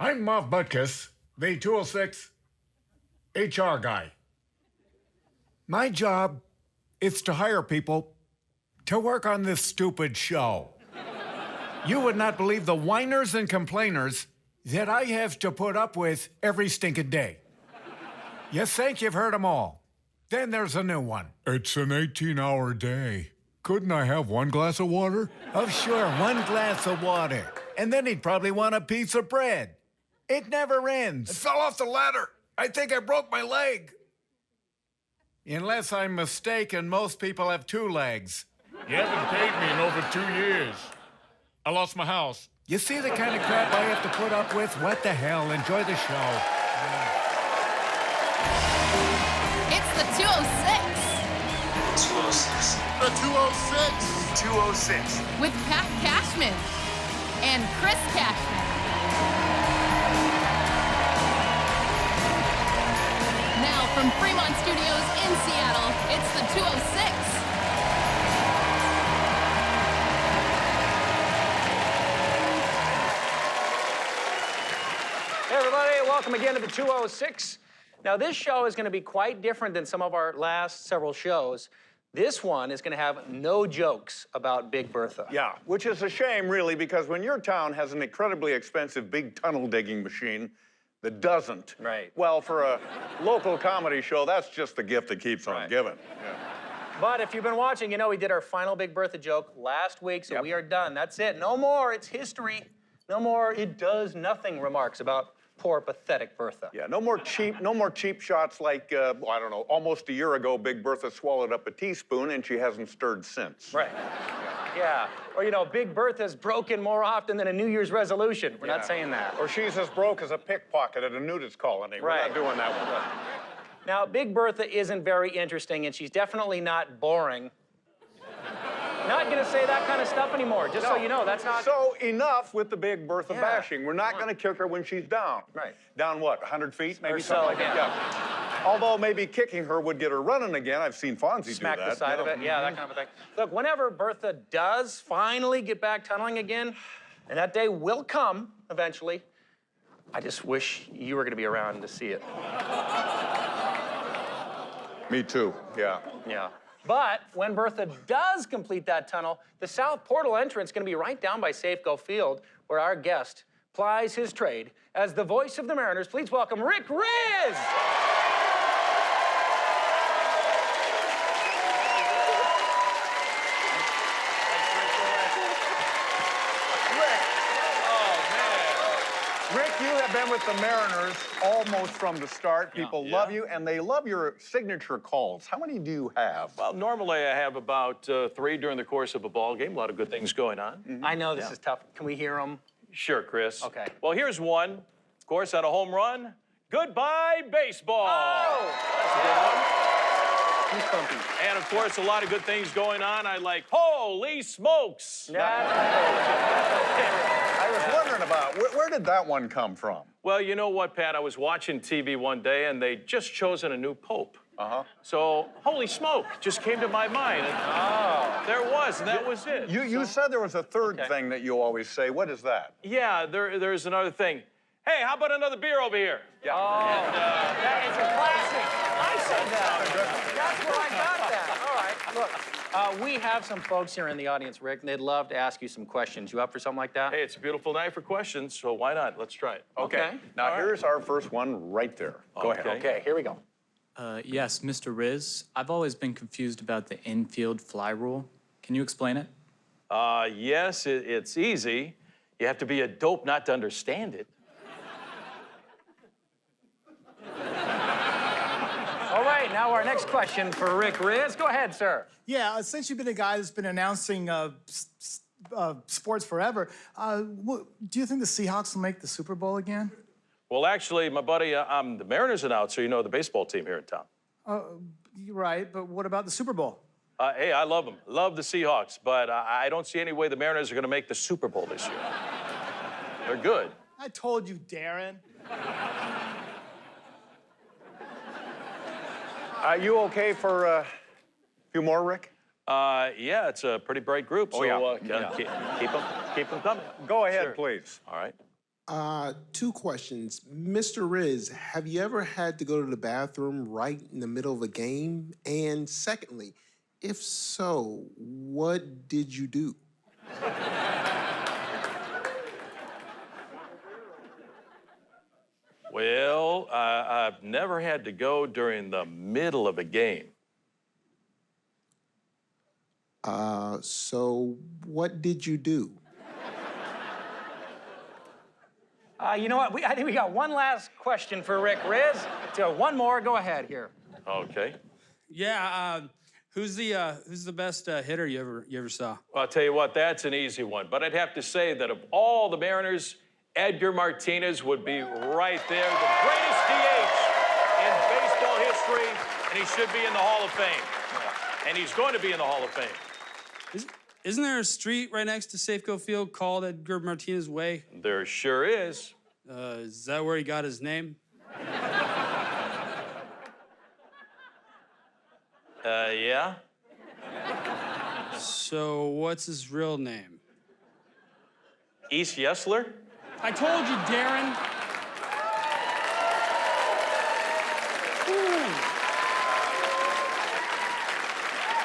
I'm Butkus, the 206 HR guy. My job is to hire people to work on this stupid show. You would not believe the whiners and complainers that I have to put up with every stinking day. You think you've heard them all. Then there's a new one. It's an 18-hour day. Couldn't I have one glass of water? Oh, sure, one glass of water. And then he'd probably want a piece of bread. It never ends. I fell off the ladder. I think I broke my leg. Unless I'm mistaken, most people have two legs. You haven't paid me in over 2 years. I lost my house. You see the kind of crap I have to put up with? What the hell? Enjoy the show. It's the 206. 206. The 206. 206. With Pat Cashman and Chris Cashman. Now from Fremont Studios in Seattle, it's the 206. Hey everybody, welcome again to the 206. Now this show is going to be quite different than some of our last several shows. This one is going to have no jokes about Big Bertha. Yeah, which is a shame, really, because when your town has an incredibly expensive big tunnel digging machine that doesn't, Right. well, for a local comedy show, that's just the gift that keeps on Right. giving. Yeah. But if you've been watching, you know we did our final Big Bertha joke last week, so Yep. we are done. That's it. No more. It's history. No more it does nothing remarks about poor, pathetic Bertha. Yeah, no more cheap shots like, I don't know, almost a year ago, Big Bertha swallowed up a teaspoon and she hasn't stirred since. Right. Yeah. Or, you know, Big Bertha's broken more often than a New Year's resolution. We're not saying that. Or she's as broke as a pickpocket at a nudist colony. We're Right. not doing that one. Now, Big Bertha isn't very interesting, and she's definitely not boring. Not gonna say that kind of stuff anymore, just so you know, that's not... So enough with the Big Bertha Yeah. bashing. We're not gonna kick her when she's down. Right. Down what, 100 feet, maybe Or something so, like that? Yeah. Although maybe kicking her would get her running again. I've seen Fonzie Smack do that. the side of it, yeah, that kind of a thing. Look, whenever Bertha does finally get back tunneling again, and that day will come eventually, I just wish you were gonna be around to see it. Me too, yeah. Yeah. But when Bertha does complete that tunnel, the south portal entrance is going to be right down by Safeco Field, where our guest plies his trade as the voice of the Mariners. Please welcome Rick Rizzs. Rick, you have been with the Mariners almost from the start. People love you, and they love your signature calls. How many do you have? Well, normally I have about 3 during the course of a ball game. A lot of good things going on. I know this is tough. Can we hear him? Sure, Chris. Okay. Well, here's one. Of course, on a home run, goodbye baseball. Oh! That's a good one. Goosebumps. And of course, a lot of good things going on. I like holy smokes. I was wondering about, where did that one come from? Well, you know what, Pat? I was watching TV one day, and they just chosen a new pope. So, holy smoke just came to my mind. And there was, and that was it. You said there was a third thing that you always say. What is that? Yeah, there's another thing. Hey, how about another beer over here? Yeah. That is a classic. I said that. That's where I got that. All right, look. We have some folks here in the audience, Rick, and they'd love to ask you some questions. You up for something like that? Hey, it's a beautiful night for questions, so why not? Let's try it. Okay. Now, here's our first one right there. Go ahead. Okay, here we go. Yes, Mr. Riz, I've always been confused about the infield fly rule. Can you explain it? Yes, it's easy. You have to be a dope not to understand it. All right, now our next question for Rick Rizz. Go ahead, sir. Yeah, since you've been a guy that's been announcing sports forever, do you think the Seahawks will make the Super Bowl again? Well, actually, my buddy, I'm the Mariners announcer, you know, the baseball team here in town. You're right, but what about the Super Bowl? Hey, I love them. Love the Seahawks, but I don't see any way the Mariners are going to make the Super Bowl this year. They're good. I told you, Darren. Are you okay for a few more, Rick? Yeah, it's a pretty bright group, so yeah. keep them coming. Go ahead, Sure. please. All right. Two questions. Mr. Riz, have you ever had to go to the bathroom right in the middle of a game? And secondly, if so, what did you do? Well, I've never had to go during the middle of a game. So what did you do? You know what? I think we got one last question for Rick Riz. So one more. Go ahead here. Okay. Yeah, who's the best hitter you ever saw? Well, I'll tell you what, that's an easy one. But I'd have to say that of all the Mariners, Edgar Martinez would be right there, the greatest DH in baseball history, and he should be in the Hall of Fame. And he's going to be in the Hall of Fame. Isn't there a street right next to Safeco Field called Edgar Martinez Way? There sure is. Is that where he got his name? Yeah. So what's his real name? East Yesler? I told you, Darren.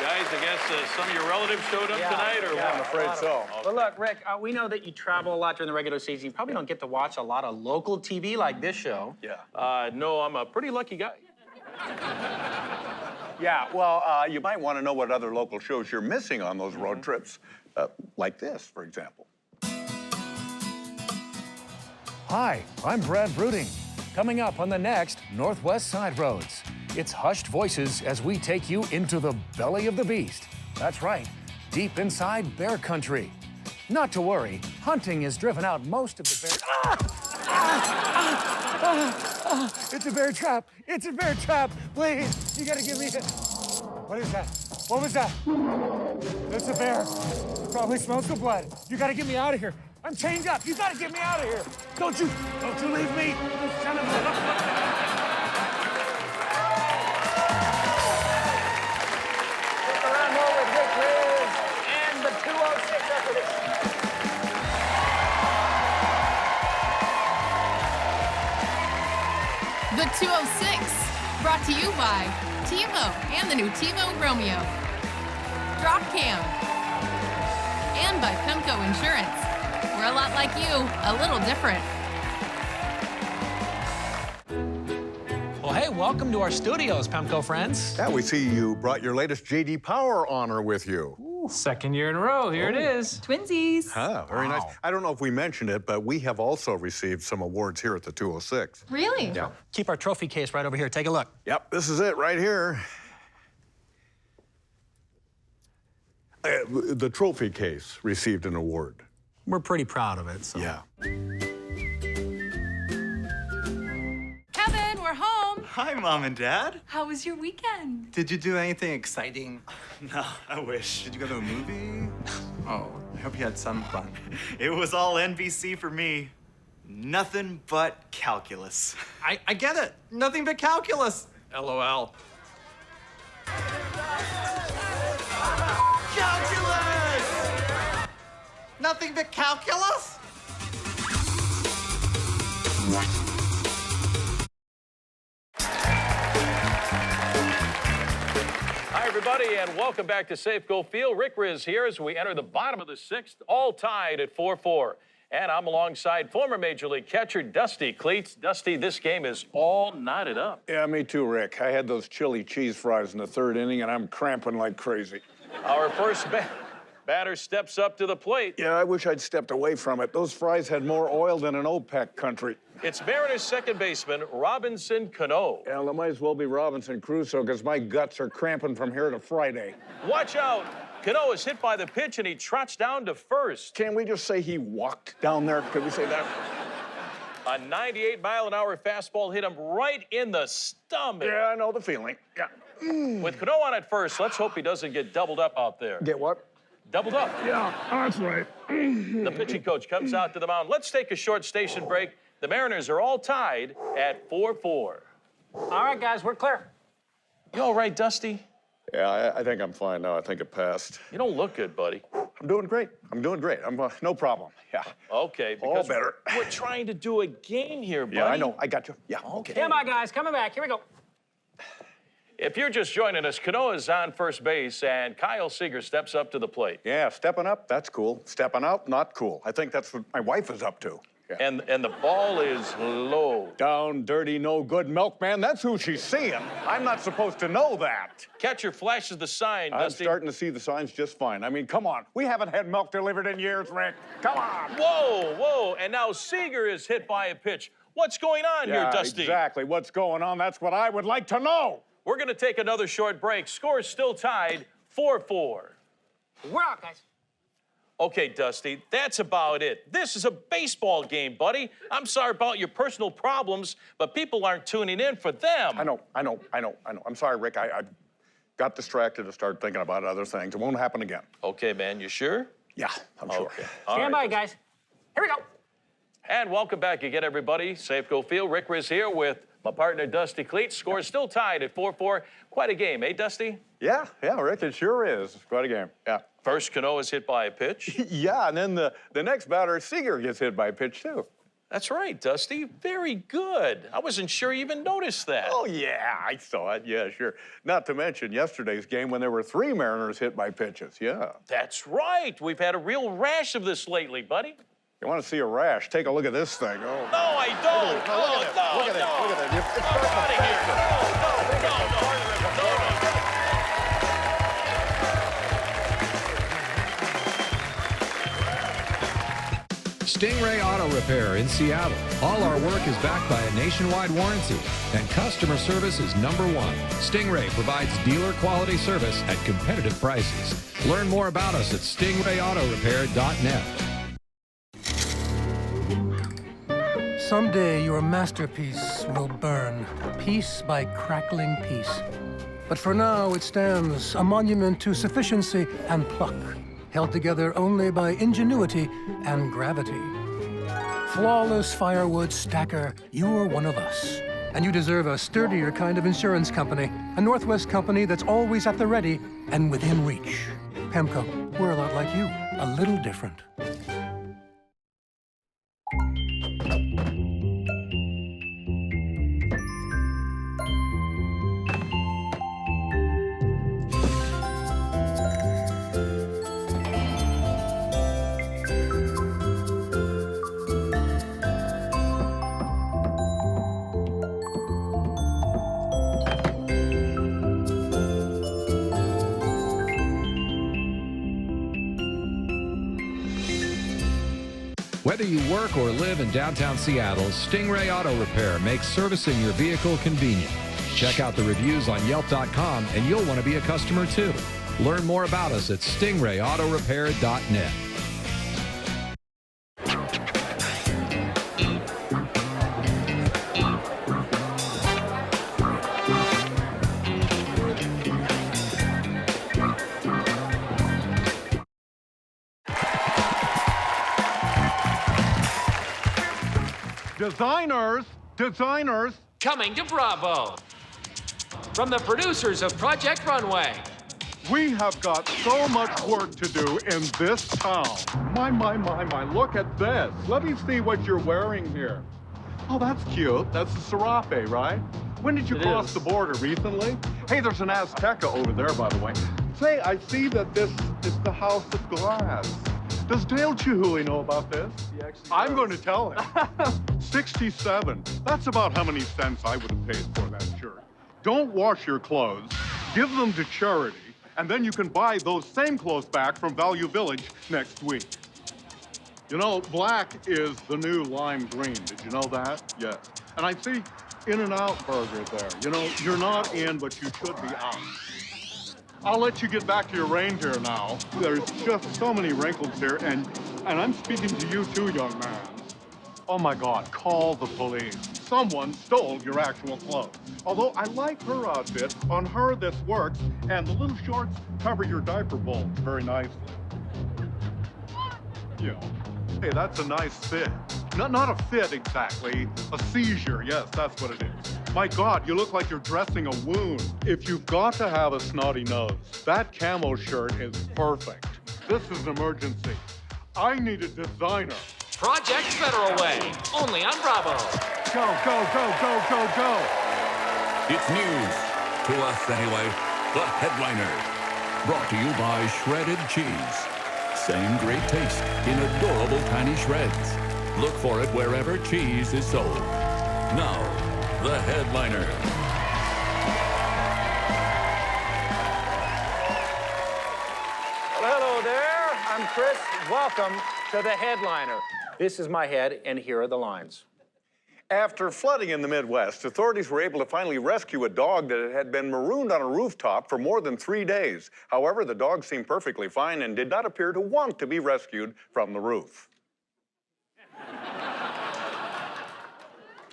Guys, I guess some of your relatives showed up tonight, or I'm what? afraid so. But look, Rick, we know that you travel a lot during the regular season. You probably don't get to watch a lot of local TV like this show. Yeah. No, I'm a pretty lucky guy. Yeah, well, you might want to know what other local shows you're missing on those road trips. Like this, for example. Hi, I'm Brad Brooding. Coming up on the next Northwest Side Roads, it's hushed voices as we take you into the belly of the beast. That's right, deep inside bear country. Not to worry, hunting has driven out most of the bears. It's a bear trap! It's a bear trap! Please, you gotta give me What is that? What was that? It's a bear. It probably smells the blood. You gotta get me out of here. I'm chained up. You gotta get me out of here. Don't you leave me, you son of a... Around more with Rick Riz and the 206 after this. The 206, brought to you by TiVo and the new TiVo Romeo. Drop Cam. And by Pemco Insurance. We're a lot like you, a little different. Well, hey, welcome to our studios, Pemco friends. Yeah, we see you brought your latest J.D. Power honor with you. Second year in a row, here it is. Twinsies. Ah, very nice. I don't know if we mentioned it, but we have also received some awards here at the 206. Really? Yeah. Keep our trophy case right over here. Take a look. Yep, this is it right here. The trophy case received an award. We're pretty proud of it. So. Yeah. Kevin, we're home. Hi, Mom and Dad. How was your weekend? Did you do anything exciting? No, I wish. Did you go to a movie? Oh, I hope you had some fun. It was all NBC for me. Nothing but calculus. I get it. Nothing but calculus. LOL. Calculus! Nothing but calculus? Hi, everybody, and welcome back to Safeco Field. Rick Rizz here as we enter the bottom of the sixth, all tied at 4-4. And I'm alongside former Major League catcher Dusty Cleats. Dusty, this game is all knotted up. Yeah, me too, Rick. I had those chili cheese fries in the third inning, and I'm cramping like crazy. Our first batter steps up to the plate. Yeah, I wish I'd stepped away from it. Those fries had more oil than an OPEC country. It's Mariners second baseman Robinson Cano. Yeah, well, it might as well be Robinson Crusoe, because my guts are cramping from here to Friday. Watch out. Cano is hit by the pitch, and he trots down to first. Can't we just say he walked down there? Could we say that? A 98-mile-an-hour fastball hit him right in the stomach. Yeah, I know the feeling. Yeah. With Cano on at first, let's hope he doesn't get doubled up out there. Get what? Doubled up. Yeah, that's right. The pitching coach comes out to the mound. Let's take a short station break. The Mariners are all tied at 4-4. All right, guys, we're clear. You all right, Dusty? Yeah, I think I'm fine now. I think it passed. You don't look good, buddy. I'm doing great. I'm doing great. I'm no problem. Yeah. Okay, All because better. we're trying to do a game here, buddy. Yeah, I know. I got you. Yeah. Okay. Stand by, guys. Coming back. Here we go. If you're just joining us, Kanoa's on first base, and Kyle Seager steps up to the plate. Yeah, stepping up, that's cool. Stepping out, not cool. I think that's what my wife is up to. Yeah. And the ball is low. Down, dirty, no good milkman. That's who she's seeing. I'm not supposed to know that. Catcher flashes the sign, I'm Dusty. starting to see the signs just fine. I mean, come on. We haven't had milk delivered in years, Rick. Come on. Whoa, whoa. And now Seager is hit by a pitch. What's going on here, Dusty? Exactly. What's going on? That's what I would like to know. We're going to take another short break. Score's still tied 4-4. We're out, guys. Okay, Dusty, that's about it. This is a baseball game, buddy. I'm sorry about your personal problems, but people aren't tuning in for them. I know. I'm sorry, Rick. I got distracted to start thinking about other things. It won't happen again. Okay, man, you sure? Yeah, I'm sure. Okay. Stand by, guys. Here we go. And welcome back again, everybody. Safeco Field. Rick Rizz here with my partner, Dusty Cleats. Score still tied at 4-4. Quite a game, eh, Dusty? Yeah, Rick, it sure is. It's quite a game, yeah. First, Cano is hit by a pitch. Yeah, and then the next batter, Seager, gets hit by a pitch, too. That's right, Dusty. Very good. I wasn't sure you even noticed that. Oh, yeah, I saw it. Yeah, sure. Not to mention yesterday's game when there were 3 Mariners hit by pitches, yeah. That's right. We've had a real rash of this lately, buddy. You want to see a rash? Take a look at this thing. Oh. No, I don't. Look at it. Look at it. It's I'm out of here. No. Stingray Auto Repair in Seattle. All our work is backed by a nationwide warranty, and customer service is #1. Stingray provides dealer quality service at competitive prices. Learn more about us at stingrayautorepair.net. Someday your masterpiece will burn, piece by crackling piece. But for now, it stands a monument to sufficiency and pluck, held together only by ingenuity and gravity. Flawless firewood stacker, you're one of us. And you deserve a sturdier kind of insurance company, a Northwest company that's always at the ready and within reach. Pemco, we're a lot like you, a little different. Whether you work or live in downtown Seattle, Stingray Auto Repair makes servicing your vehicle convenient. Check out the reviews on Yelp.com and you'll want to be a customer too. Learn more about us at stingrayautorepair.net. Designers. Coming to Bravo. From the producers of Project Runway. We have got so much work to do in this town. My, look at this. Let me see what you're wearing here. Oh, that's cute. That's a serape, right? When did you cross the border? Recently? Hey, there's an Azteca over there, by the way. Say, I see that this is the House of Glass. Does Dale Chihuly know about this? I'm going to tell him. 67. That's about how many cents I would have paid for that shirt. Don't wash your clothes. Give them to charity. And then you can buy those same clothes back from Value Village next week. You know, black is the new lime green. Did you know that? Yes. And I see In-N-Out Burger there. You know, you're not in, but you should be out. I'll let you get back to your reindeer now. There's just so many wrinkles here, and I'm speaking to you too, young man. Oh my God, call the police. Someone stole your actual clothes. Although I like her outfit, on her this works, and the little shorts cover your diaper bowl very nicely. Yeah. Hey, that's a nice fit. Not a fit exactly, a seizure, yes, that's what it is. My God, you look like you're dressing a wound. If you've got to have a snotty nose, that camo shirt is perfect. This is an emergency. I need a designer. Project Federal Way, only on Bravo. Go, go, go, go, go, go. It's news. To us, anyway. The Headliner. Brought to you by Shredded Cheese. Same great taste in adorable tiny shreds. Look for it wherever cheese is sold. Now, The Headliner. Well, hello there. I'm Chris. Welcome to The Headliner. This is my head, and here are the lines. After flooding in the Midwest, authorities were able to finally rescue a dog that had been marooned on a rooftop for more than 3 days. However, the dog seemed perfectly fine and did not appear to want to be rescued from the roof.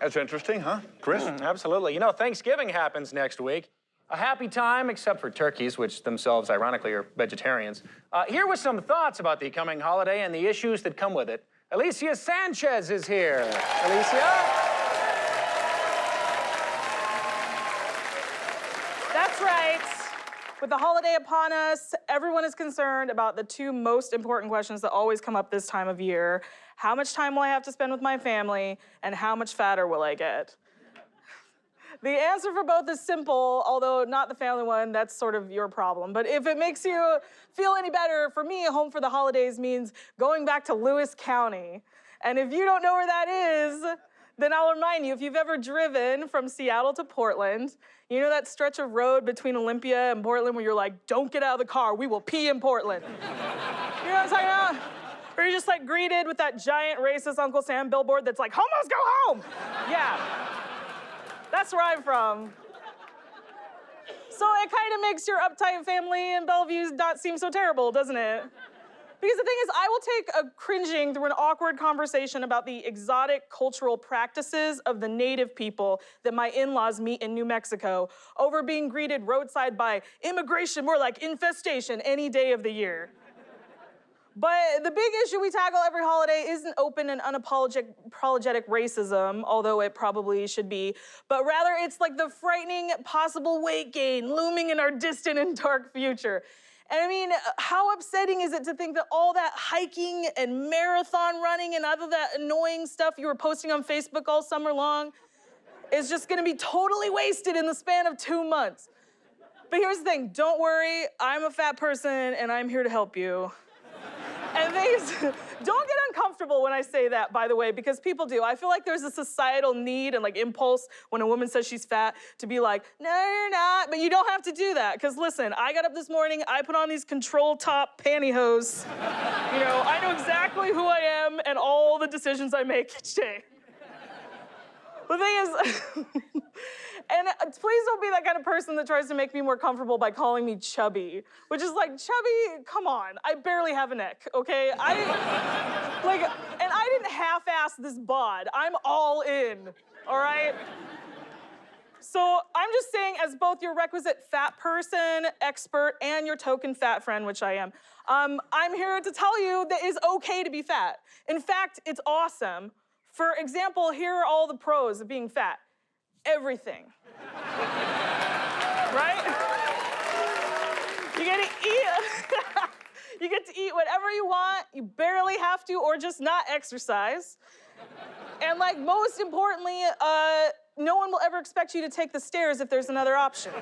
That's interesting, huh, Chris? Absolutely. You know, Thanksgiving happens next week. A happy time, except for turkeys, which themselves, ironically, are vegetarians. Here with some thoughts about the coming holiday and the issues that come with it. Alicia Sanchez is here. Alicia? That's right. With the holiday upon us, everyone is concerned about the two most important questions that always come up this time of year. How much time will I have to spend with my family, and how much fatter will I get? The answer for both is simple, although not the family one, that's sort of your problem. But if it makes you feel any better, for me, home for the holidays means going back to Lewis County. And if you don't know where that is, then I'll remind you, if you've ever driven from Seattle to Portland, you know that stretch of road between Olympia and Portland where you're like, don't get out of the car, we will pee in Portland. You know what I'm talking about? Or you're just like greeted with that giant racist Uncle Sam billboard that's like, homos go home! Yeah. That's where I'm from. So it kind of makes your uptight family in Bellevue not seem so terrible, doesn't it? Because the thing is, I will take a cringing through an awkward conversation about the exotic cultural practices of the native people that my in-laws meet in New Mexico over being greeted roadside by immigration, more like infestation, any day of the year. But the big issue we tackle every holiday isn't open and unapologetic racism, although it probably should be, but rather it's like the frightening possible weight gain looming in our distant and dark future. And I mean, how upsetting is it to think that all that hiking and marathon running and other that annoying stuff you were posting on Facebook all summer long is just gonna be totally wasted in the span of 2 months. But here's the thing, don't worry, I'm a fat person and I'm here to help you. And don't get uncomfortable when I say that, by the way, because people do. I feel like there's a societal need and like impulse when a woman says she's fat to be like, no, you're not, but you don't have to do that. Because listen, I got up this morning, I put on these control top pantyhose. You know, I know exactly who I am and all the decisions I make each day. The thing is, and please don't be that kind of person that tries to make me more comfortable by calling me chubby, which is like, chubby, come on, I barely have a neck, okay? And I didn't half-ass this bod, I'm all in, all right? So I'm just saying, as both your requisite fat person, expert, and your token fat friend, which I am, I'm here to tell you that it's okay to be fat. In fact, it's awesome. For example, here are all the pros of being fat. Everything. Right? You get to eat. You get to eat whatever you want. You barely have to, or just not exercise. And like most importantly, no one will ever expect you to take the stairs if there's another option.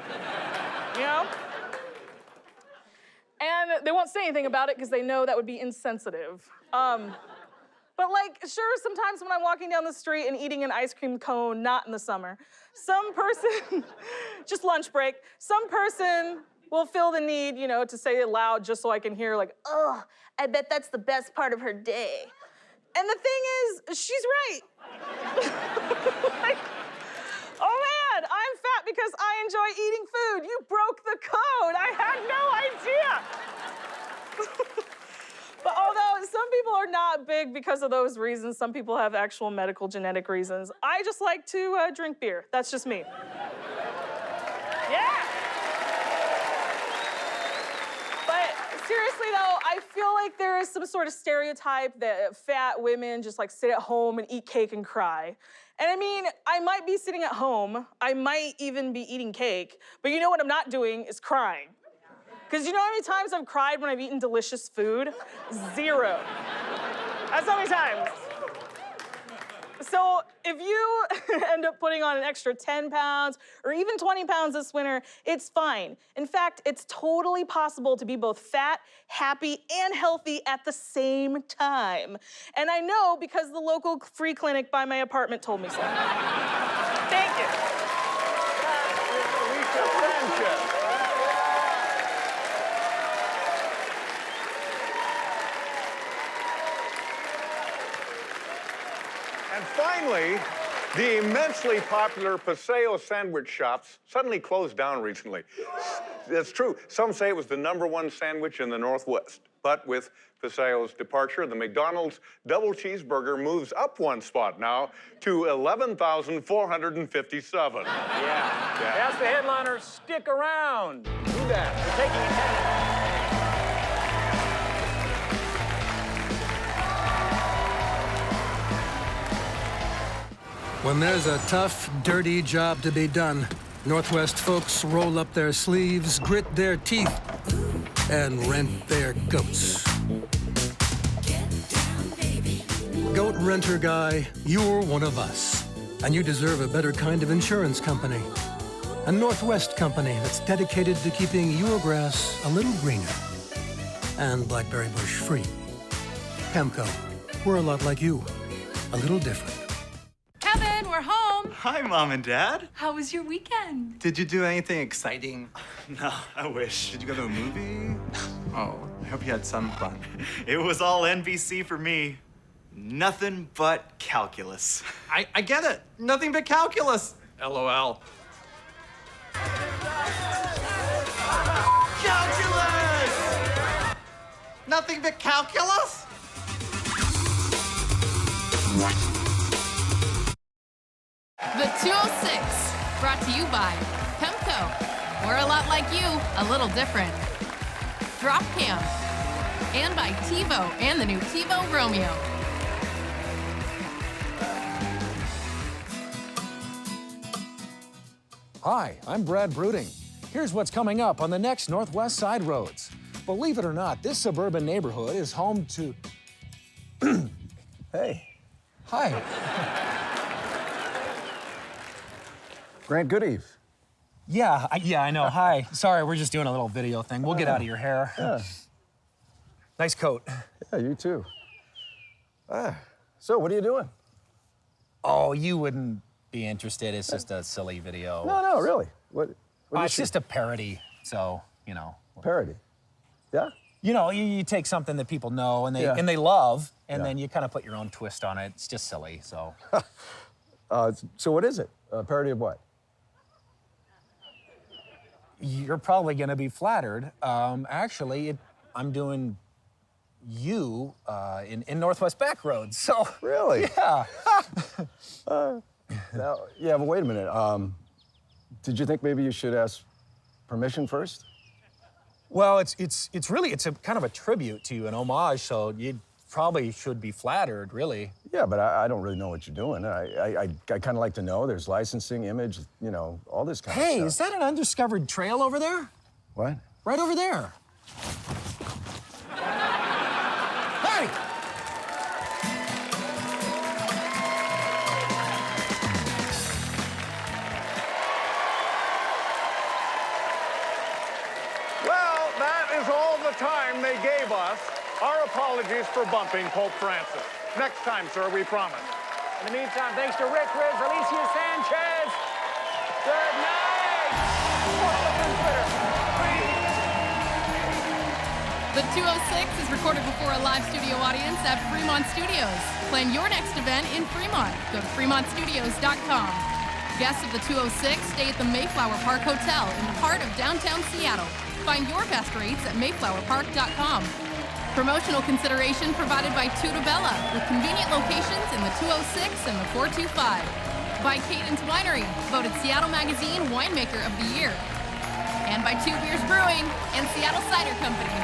You know? And they won't say anything about it because they know that would be insensitive. But like, sure, sometimes when I'm walking down the street and eating an ice cream cone, not in the summer, some person, just lunch break, some person will feel the need, you know, to say it loud just so I can hear like, oh, I bet that's the best part of her day. And the thing is, she's right. Like, oh man, I'm fat because I enjoy eating food. You broke the code. I had no idea. But although some people are not big because of those reasons, some people have actual medical genetic reasons. I just like to drink beer. That's just me. Yeah. But seriously though, I feel like there is some sort of stereotype that fat women just like sit at home and eat cake and cry. And I mean, I might be sitting at home, I might even be eating cake, but you know what I'm not doing is crying. Because you know how many times I've cried when I've eaten delicious food? 0. That's how many times. So if you end up putting on an extra 10 pounds or even 20 pounds this winter, it's fine. In fact, it's totally possible to be both fat, happy, and healthy at the same time. And I know because the local free clinic by my apartment told me so. Thank you. And finally, the immensely popular Paseo sandwich shops suddenly closed down recently. It's true. Some say it was the #1 sandwich in the Northwest. But with Paseo's departure, the McDonald's double cheeseburger moves up 1 spot now to 11,457. Yeah. Ask the headliner, stick around. Do that. We're taking attendance. When there's a tough, dirty job to be done, Northwest folks roll up their sleeves, grit their teeth, and rent their goats. Goat renter guy, you're one of us, and you deserve a better kind of insurance company. A Northwest company that's dedicated to keeping your grass a little greener and blackberry bush free. Pemco, we're a lot like you, a little different. Kevin, we're home. Hi, Mom and Dad. How was your weekend? Did you do anything exciting? No, I wish. Did you go to a movie? Oh, I hope you had some fun. It was all NBC for me. Nothing but calculus. I get it. Nothing but calculus. LOL. Calculus! Nothing but calculus? The 206, brought to you by Pemco. We're a lot like you, a little different. Drop Cam. And by TiVo and the new TiVo Romeo. Hi, I'm Brad Brooding. Here's what's coming up on the next Northwest Side Roads. Believe it or not, this suburban neighborhood is home to... Hey. Hi. Grant Goodeve. Yeah, I know. Hi. Sorry, we're just doing a little video thing. We'll get out of your hair. Yeah. Nice coat. Yeah, you too. So, what are you doing? Oh, you wouldn't be interested. It's just a silly video. No, really. What it's just a parody, so, you know. Parody? Yeah? You know, you take something that people know and they love, and then you kind of put your own twist on it. It's just silly, so. So what is it? A parody of what? You're probably going to be flattered. Actually, I'm doing you in Northwest Backroads, so. Really? Yeah. Now, yeah, but wait a minute. Did you think maybe you should ask permission first? Well, it's a kind of a tribute to you, an homage, so you probably should be flattered, really. Yeah, but I don't really know what you're doing. I kind of like to know. There's licensing, image, you know, all this kind of stuff. Hey, is that an undiscovered trail over there? What? Right over there. Hey! Well, that is all the time they gave us. Our apologies for bumping Pope Francis. Next time, sir, we promise. In the meantime, thanks to Rick Rizz, Alicia Sanchez. Good night. The 206 is recorded before a live studio audience at Fremont Studios. Plan your next event in Fremont. Go to fremontstudios.com. Guests of the 206 stay at the Mayflower Park Hotel in the heart of downtown Seattle. Find your best rates at mayflowerpark.com. Promotional consideration provided by Tutabella, with convenient locations in the 206 and the 425. By Cadence Winery, voted Seattle Magazine Winemaker of the Year. And by Two Beers Brewing and Seattle Cider Company.